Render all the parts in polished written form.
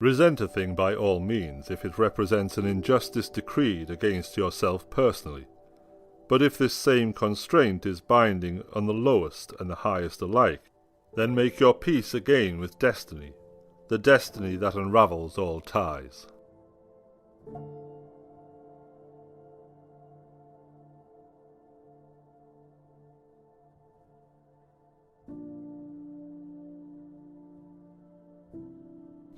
Resent a thing by all means if it represents an injustice decreed against yourself personally. But if this same constraint is binding on the lowest and the highest alike, then make your peace again with destiny, the destiny that unravels all ties.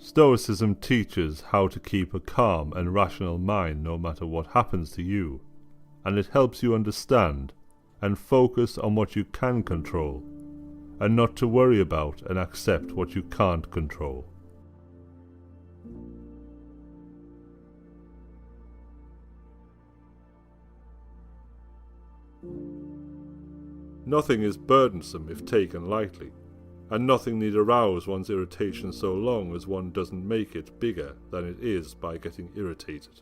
Stoicism teaches how to keep a calm and rational mind no matter what happens to you, and it helps you understand and focus on what you can control, and not to worry about and accept what you can't control. Nothing is burdensome if taken lightly, and nothing need arouse one's irritation so long as one doesn't make it bigger than it is by getting irritated.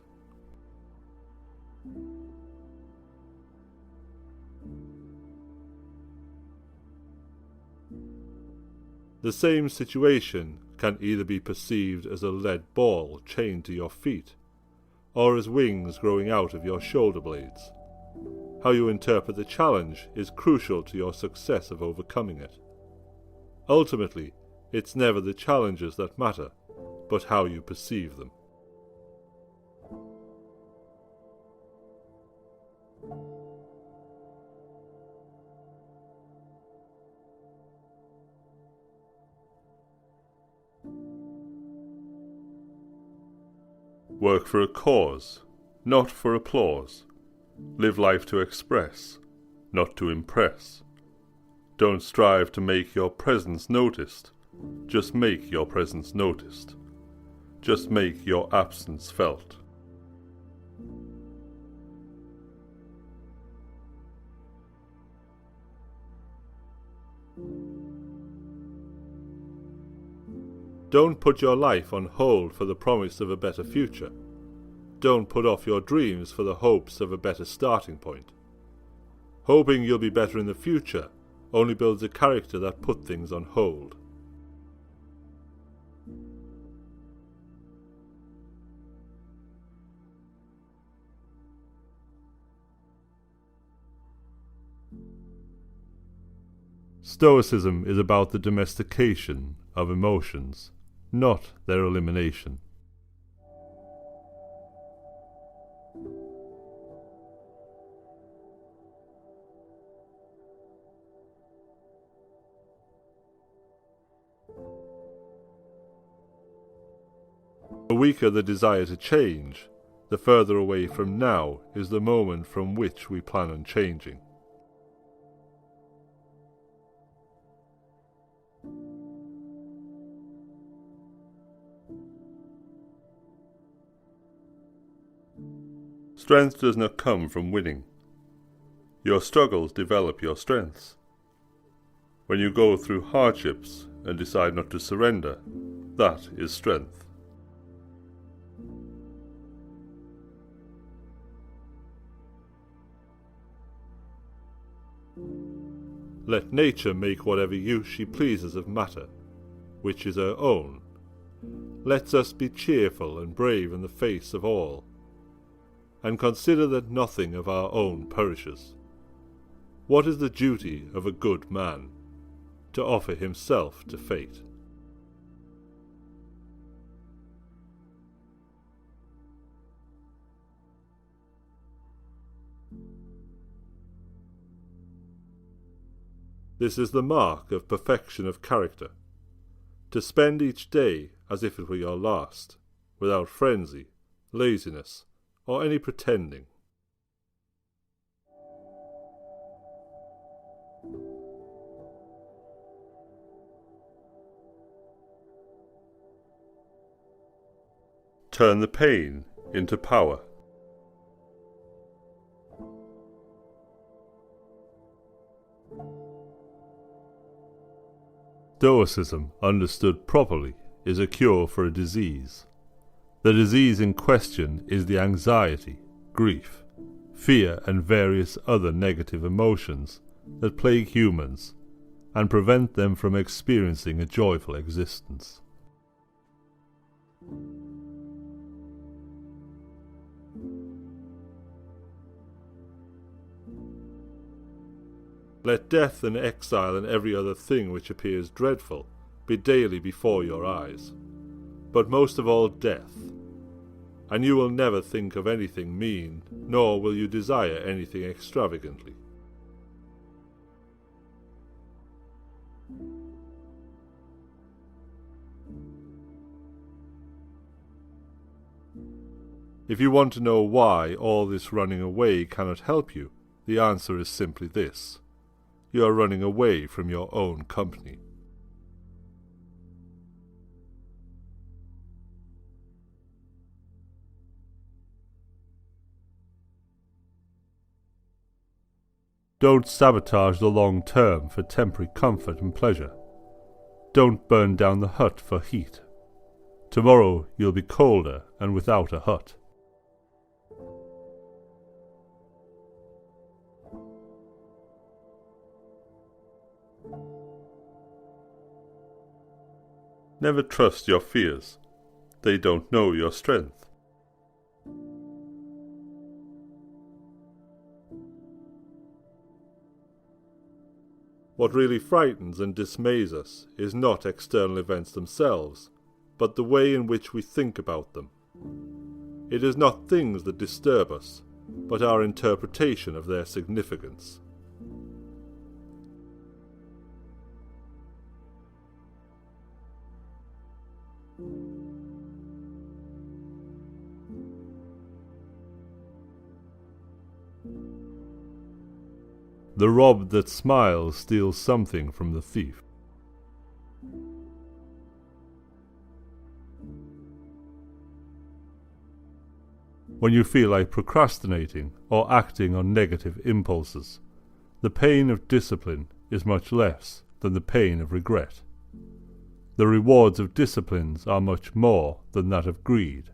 The same situation can either be perceived as a lead ball chained to your feet, or as wings growing out of your shoulder blades. How you interpret the challenge is crucial to your success of overcoming it. Ultimately, it's never the challenges that matter, but how you perceive them. Work for a cause, not for applause. Live life to express, not to impress. Don't strive to make your presence noticed. Just make your presence noticed. Just make your absence felt. Don't put your life on hold for the promise of a better future. Don't put off your dreams for the hopes of a better starting point. Hoping you'll be better in the future only builds a character that put things on hold. Stoicism is about the domestication of emotions, not their elimination. The weaker the desire to change, the further away from now is the moment from which we plan on changing. Strength does not come from winning. Your struggles develop your strengths. When you go through hardships and decide not to surrender, that is strength. Let nature make whatever use she pleases of matter, which is her own. Let us be cheerful and brave in the face of all, and consider that nothing of our own perishes. What is the duty of a good man? To offer himself to fate. This is the mark of perfection of character, to spend each day as if it were your last, without frenzy, laziness, or any pretending. Turn the pain into power. Stoicism, understood properly, is a cure for a disease. The disease in question is the anxiety, grief, fear and various other negative emotions that plague humans and prevent them from experiencing a joyful existence. Let death and exile and every other thing which appears dreadful be daily before your eyes, but most of all death, and you will never think of anything mean, nor will you desire anything extravagantly. If you want to know why all this running away cannot help you, the answer is simply this: you are running away from your own company. Don't sabotage the long term for temporary comfort and pleasure. Don't burn down the hut for heat. Tomorrow you'll be colder and without a hut. Never trust your fears. They don't know your strength. What really frightens and dismays us is not external events themselves, but the way in which we think about them. It is not things that disturb us, but our interpretation of their significance. The rob that smiles steals something from the thief. When you feel like procrastinating or acting on negative impulses, the pain of discipline is much less than the pain of regret. The rewards of disciplines are much more than that of greed.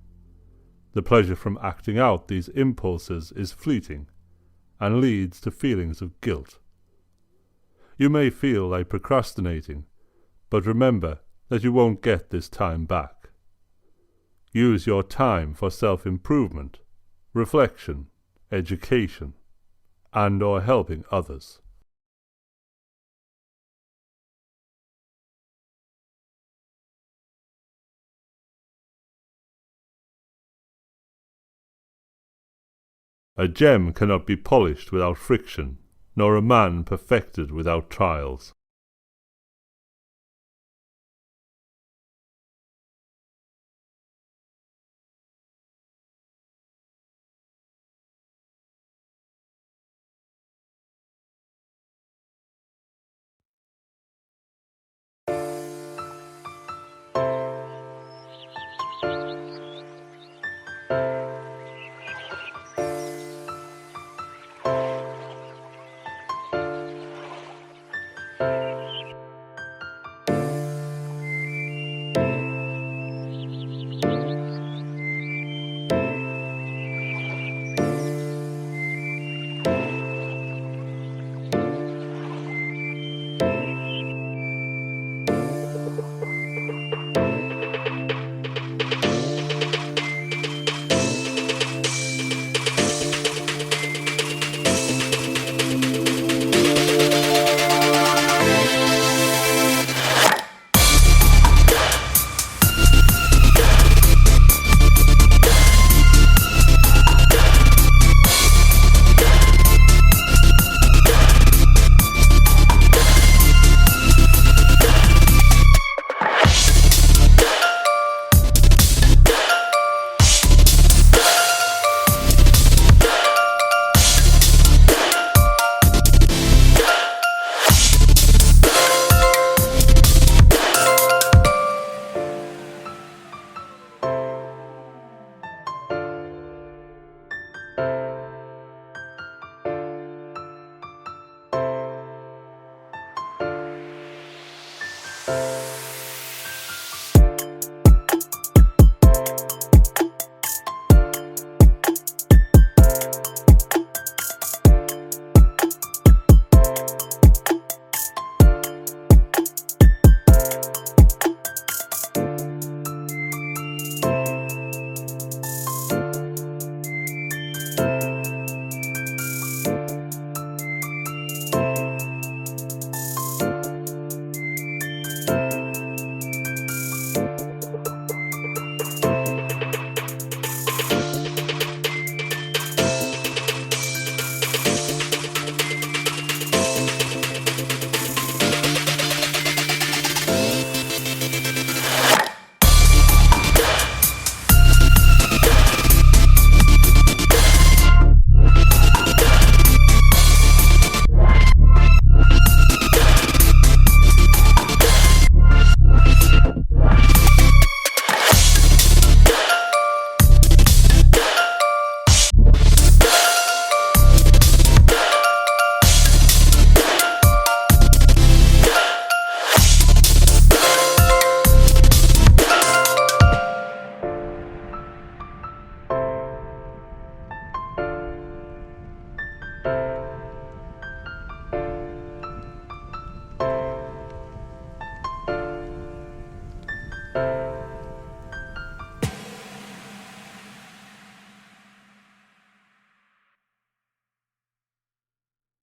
The pleasure from acting out these impulses is fleeting and leads to feelings of guilt. You may feel like procrastinating, but remember that you won't get this time back. Use your time for self-improvement, reflection, education, and/or helping others. A gem cannot be polished without friction, nor a man perfected without trials.